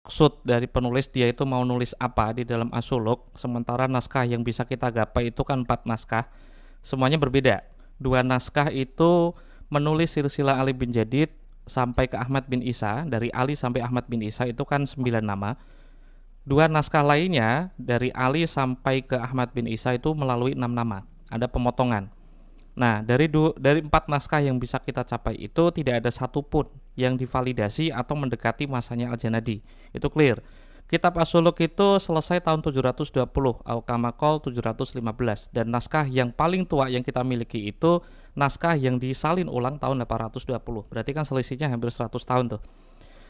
maksud dari penulis dia itu mau nulis apa di dalam As-Suluk, sementara naskah yang bisa kita gapai itu kan 4 naskah, semuanya berbeda. 2 naskah itu menulis silsilah Ali bin Jadid sampai ke Ahmad bin Isa, dari Ali sampai Ahmad bin Isa itu kan 9 nama. 2 naskah lainnya dari Ali sampai ke Ahmad bin Isa itu melalui 6 nama, ada pemotongan. Nah, dari 4 naskah yang bisa kita capai itu tidak ada satupun yang divalidasi atau mendekati masanya Al-Janadi. Itu clear. Kitab As-Suluk itu selesai tahun 720, Al-Kamakol 715, dan naskah yang paling tua yang kita miliki itu naskah yang disalin ulang tahun 820. Berarti kan selisihnya hampir 100 tahun tuh.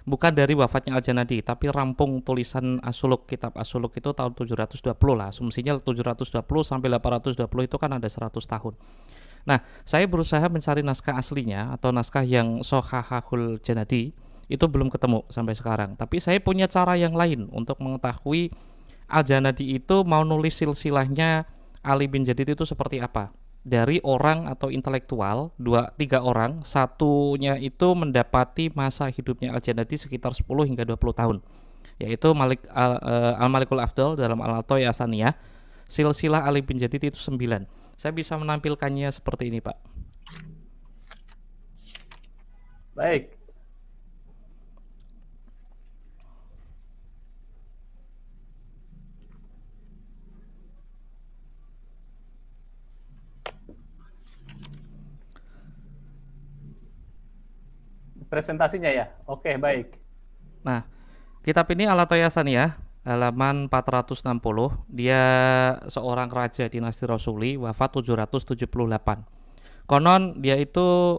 Bukan dari wafatnya Al-Janadi, tapi rampung tulisan As-Suluk, kitab As-Suluk itu tahun 720 lah. Asumsinya 720 sampai 820 itu kan ada 100 tahun. Nah, saya berusaha mencari naskah aslinya atau naskah yang Sohahahul Janadi, itu belum ketemu sampai sekarang. Tapi saya punya cara yang lain untuk mengetahui Al-Janadi itu mau nulis silsilahnya Ali bin Jadid itu seperti apa. Dari orang atau intelektual, 3 orang, satunya itu mendapati masa hidupnya Al-Janadi sekitar 10 hingga 20 tahun. Yaitu Al-Malikul Afdal dalam Al-Atoy Asaniyah. Silsilah Ali bin Jadid itu 9. Saya bisa menampilkannya seperti ini, Pak. Baik. Presentasinya ya. Oke, baik. Nah, kitab ini Al-Atoy Asaniyah, halaman 460. Dia seorang raja dinasti Rasuli, wafat 778. Konon dia itu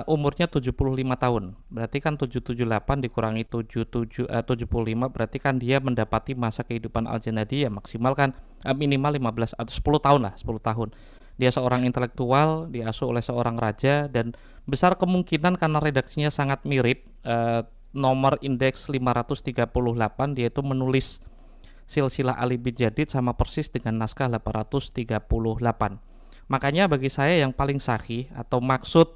umurnya 75 tahun. Berarti kan 778 dikurangi 75, berarti kan dia mendapati masa kehidupan Al-Janadi ya maksimal kan minimal 15 atau 10 tahun lah, 10 tahun. Dia seorang intelektual, diasuh oleh seorang raja, dan besar kemungkinan karena redaksinya sangat mirip, nomor indeks 538, dia itu menulis silsilah Ali bin Jadid sama persis dengan naskah 838. Makanya bagi saya yang paling sahih atau maksud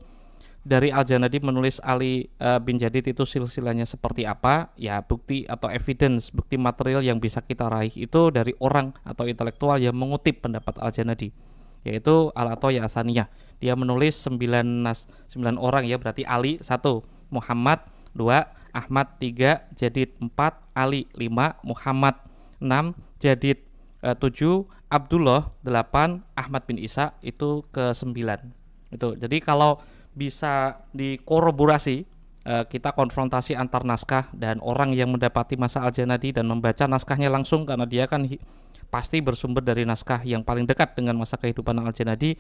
dari Al-Janadi menulis Ali bin Jadid itu silsilahnya seperti apa, ya bukti atau evidence, bukti material yang bisa kita raih itu dari orang atau intelektual yang mengutip pendapat Al-Janadi, yaitu Al-Atoy Asaniyah. Dia menulis 9 orang ya, berarti Ali 1, Muhammad 2, Ahmad 3, Jadid 4, Ali 5, Muhammad 6, Jadid 7, Abdullah 8, Ahmad bin Isa itu ke 9. Itu. Jadi kalau bisa dikoroborasi, kita konfrontasi antar naskah dan orang yang mendapati masa Al-Janadi dan membaca naskahnya langsung, karena dia kan pasti bersumber dari naskah yang paling dekat dengan masa kehidupan Al-Janadi,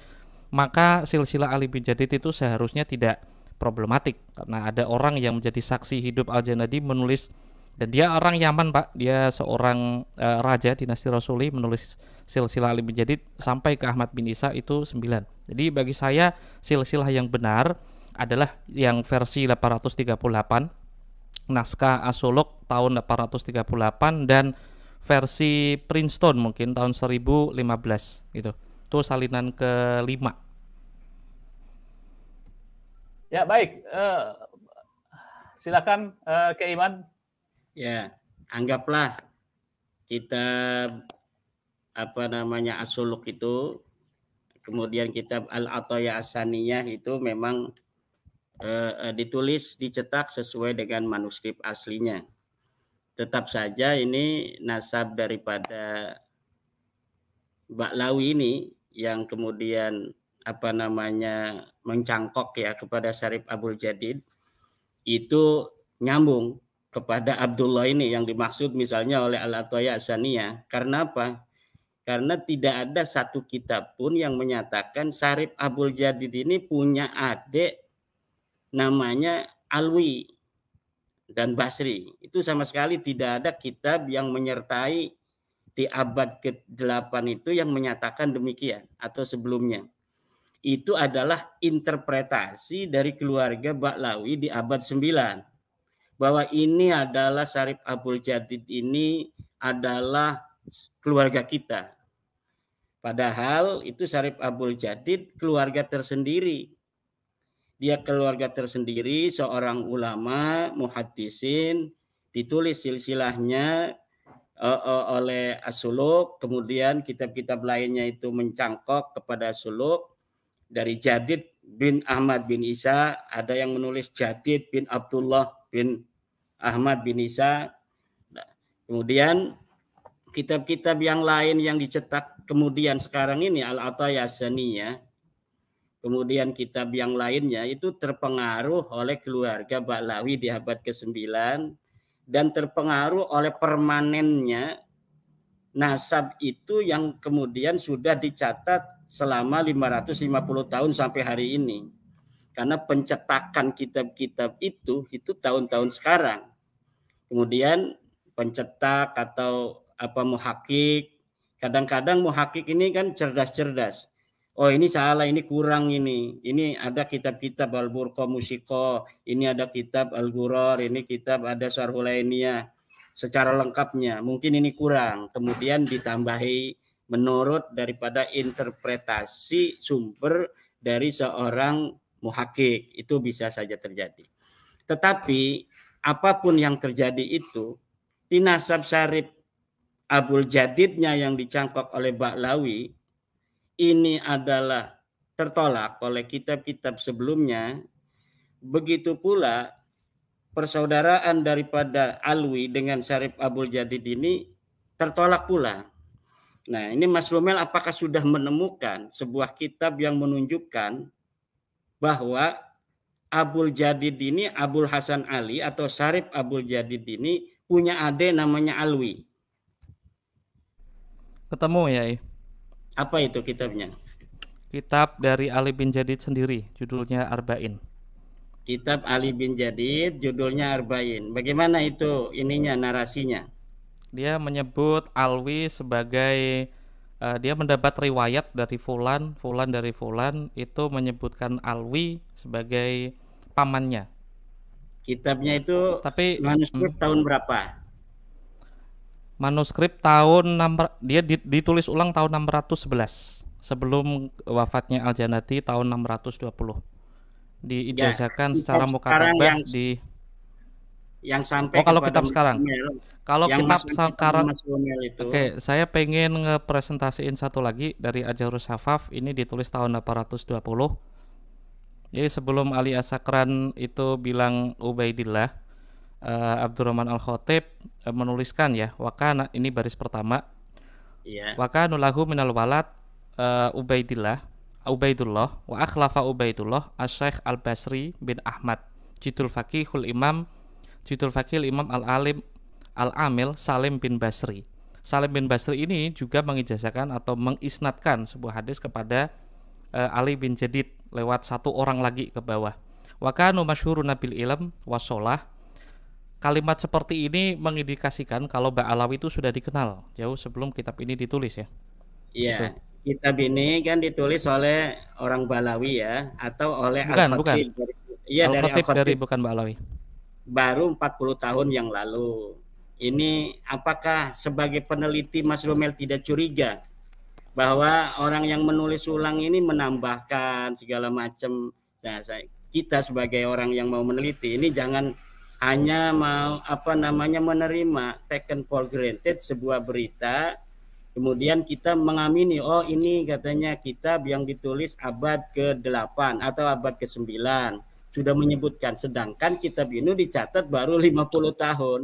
maka silsilah Ali bin Jadid itu seharusnya tidak problematik, karena ada orang yang menjadi saksi hidup Al-Janadi menulis, dan dia orang Yaman, Pak. Dia seorang raja dinasti Rasuli, menulis silsilah Ali bin Jadid sampai ke Ahmad bin Isa itu 9. Jadi bagi saya silsilah yang benar adalah yang versi 838, naskah As-Suluk tahun 838, dan versi Princeton mungkin tahun 1015 gitu. Itu salinan ke-5. Ya, baik. Silakan Ke Iman. Ya, anggaplah kita As-Suluk itu, kemudian kitab Al-Atoy Asaniyah itu memang ditulis, dicetak sesuai dengan manuskrip aslinya. Tetap saja ini nasab daripada Ba'lawi ini yang kemudian mencangkok ya kepada Syarif Abul Jadid, itu nyambung kepada Abdullah ini yang dimaksud misalnya oleh Al-Atoy Asaniyah. Karena apa? Karena tidak ada satu kitab pun yang menyatakan Syarif Abul Jadid ini punya adik namanya Alwi dan Basri. Itu sama sekali tidak ada kitab yang menyertai di abad ke-8 itu yang menyatakan demikian atau sebelumnya. Itu adalah interpretasi dari keluarga Ba'lawi di abad 9. Bahwa ini adalah Syarif Abul Jadid ini adalah keluarga kita. Padahal itu Syarif Abul Jadid keluarga tersendiri. Dia keluarga tersendiri, seorang ulama, muhaddisin, ditulis silsilahnya oleh As-Suluk, kemudian kitab-kitab lainnya itu mencangkok kepada As-Suluk dari Jadid bin Ahmad bin Isa, ada yang menulis Jadid bin Abdullah bin Ahmad bin Isa. Nah, kemudian kitab-kitab yang lain yang dicetak kemudian sekarang ini Al-Ataya Saniyah, kemudian kitab yang lainnya itu terpengaruh oleh keluarga Ba'lawi di abad ke-9 dan terpengaruh oleh permanennya nasab itu yang kemudian sudah dicatat selama 550 tahun sampai hari ini. Karena pencetakan kitab-kitab itu tahun-tahun sekarang. Kemudian pencetak atau muhakik, kadang-kadang muhakik ini kan cerdas-cerdas. Oh ini salah, ini kurang ini. Ini ada kitab-kitab Al-Burqa Musiko, ini ada kitab Al-Ghuror, ini kitab ada Syarhulainiyah. Secara lengkapnya, mungkin ini kurang. Kemudian ditambahi menurut daripada interpretasi sumber dari seorang muhakik. Itu bisa saja terjadi. Tetapi apapun yang terjadi itu, di nasab syarif Abul Jadidnya yang dicangkok oleh Ba'lawi, ini adalah tertolak oleh kitab-kitab sebelumnya. Begitu pula persaudaraan daripada Alwi dengan syarif Abul Jadid ini tertolak pula. Nah, ini Mas Romel apakah sudah menemukan sebuah kitab yang menunjukkan bahwa Abul Jadid ini, Abul Hasan Ali atau syarif Abul Jadid ini punya adik namanya Alwi? Ketemu ya. Apa itu kitabnya? Kitab dari Ali bin Jadid sendiri, judulnya Arba'in. Kitab Ali bin Jadid, judulnya Arba'in. Bagaimana itu ininya, narasinya? Dia menyebut Alwi sebagai dia mendapat riwayat dari Fulan dari Fulan, itu menyebutkan Alwi sebagai pamannya. Kitabnya itu Tapi manuskrip tahun berapa? Manuskrip dia ditulis ulang tahun 611 sebelum wafatnya Al-Janati tahun 620. Diijazahkan secara mukatabah di yang sampai kalau kitab sekarang. Kalau kitab sekarang, oke, saya pengen ngepresentasiin satu lagi dari Ajarus Hafaf. Ini ditulis tahun 820. Jadi sebelum Ali As-Sakran itu bilang Ubaidillah, Abdurrahman Al-Khatib menuliskan ya, wakana, ini baris pertama. Iya. Wakanu lahu minal walad Ubaidullah wa akhlafa Ubaidullah Asy-Syaikh Al-Basri bin Ahmad Jidul Faqihul Imam Al-Alim Al-Amil Salim bin Basri. Salim bin Basri ini juga mengijazahkan atau mengisnadkan sebuah hadis kepada Ali bin Jadid lewat satu orang lagi ke bawah. Wa kanu masyhurun bil ilm washolah. Kalimat seperti ini mengindikasikan kalau Ba'alawi itu sudah dikenal jauh sebelum kitab ini ditulis ya. Iya. Kitab ini kan ditulis oleh orang Ba'alawi ya, atau oleh Al-Khatib. Iya, dari Al-Khatib, dari bukan Ba'alawi. Baru 40 tahun yang lalu. Ini apakah sebagai peneliti Mas Romel tidak curiga bahwa orang yang menulis ulang ini menambahkan segala macam? Nah, kita sebagai orang yang mau meneliti ini jangan hanya mau menerima, taken for granted sebuah berita, kemudian kita mengamini, oh ini katanya kitab yang ditulis abad ke-8 atau abad ke-9 sudah menyebutkan, sedangkan kitab ini dicatat baru 50 tahun.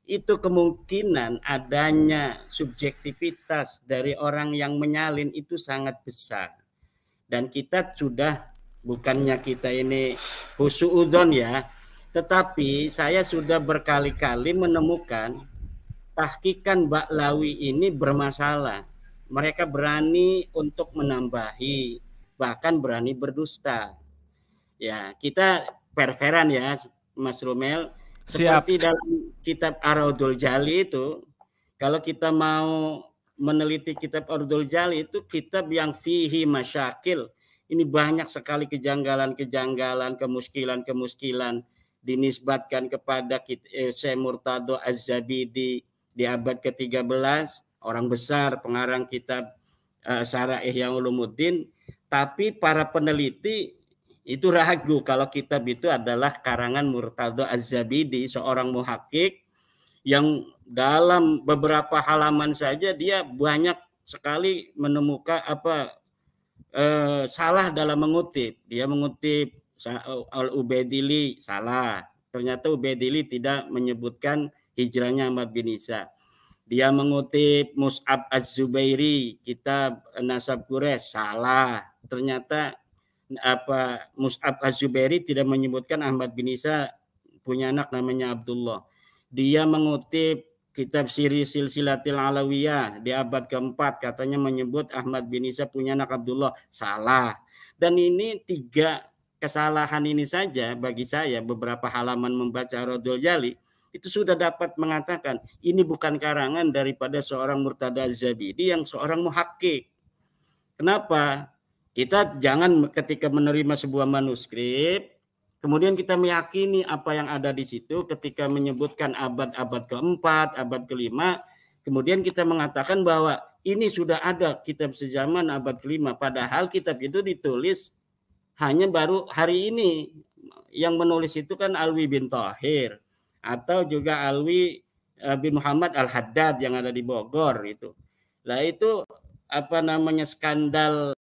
Itu kemungkinan adanya subjektivitas dari orang yang menyalin itu sangat besar. Dan kita sudah, bukannya kita ini husuudzon ya, tetapi saya sudah berkali-kali menemukan tahqiqan Ba'lawi ini bermasalah. Mereka berani untuk menambahi, bahkan berani berdusta. Ya, kita perveran ya, Mas Romel. Seperti dalam kitab Ar-Raudul Jali itu, kalau kita mau meneliti kitab Ar-Raudul Jali itu kitab yang fihi masyakil. Ini banyak sekali kejanggalan-kejanggalan, kemuskilan-kemuskilan dinisbatkan kepada Syekh Murtado Az-Zabidi di abad ke-13, orang besar pengarang kitab Syarah Ihya Ulumuddin, tapi para peneliti itu ragu kalau kitab itu adalah karangan Murtado Az-Zabidi, seorang muhakkik yang dalam beberapa halaman saja dia banyak sekali menemukan salah dalam mengutip. Dia mengutip Al-Ubaidili salah. Ternyata Ubaidili tidak menyebutkan hijrahnya Ahmad bin Isa. Dia mengutip Mus'ab Az-Zubairi, kitab Nasab Quraisy, salah. Ternyata Mus'ab Az-Zubairi tidak menyebutkan Ahmad bin Isa punya anak namanya Abdullah. Dia mengutip kitab Siri Silsilatil Alawiyah di abad keempat, katanya menyebut Ahmad bin Isa punya anak Abdullah, salah. Dan ini 3 kesalahan ini saja bagi saya, beberapa halaman membaca Radul Jali, itu sudah dapat mengatakan ini bukan karangan daripada seorang Murtada Az-Zabidi yang seorang muhakkik. Kenapa? Kita jangan ketika menerima sebuah manuskrip, kemudian kita meyakini apa yang ada di situ ketika menyebutkan abad-abad keempat, abad kelima, kemudian kita mengatakan bahwa ini sudah ada kitab sejaman abad kelima, padahal kitab itu ditulis hanya baru hari ini. Yang menulis itu kan Alwi bin Thahir atau juga Alwi bin Muhammad Al-Haddad yang ada di Bogor itu. Lah itu skandal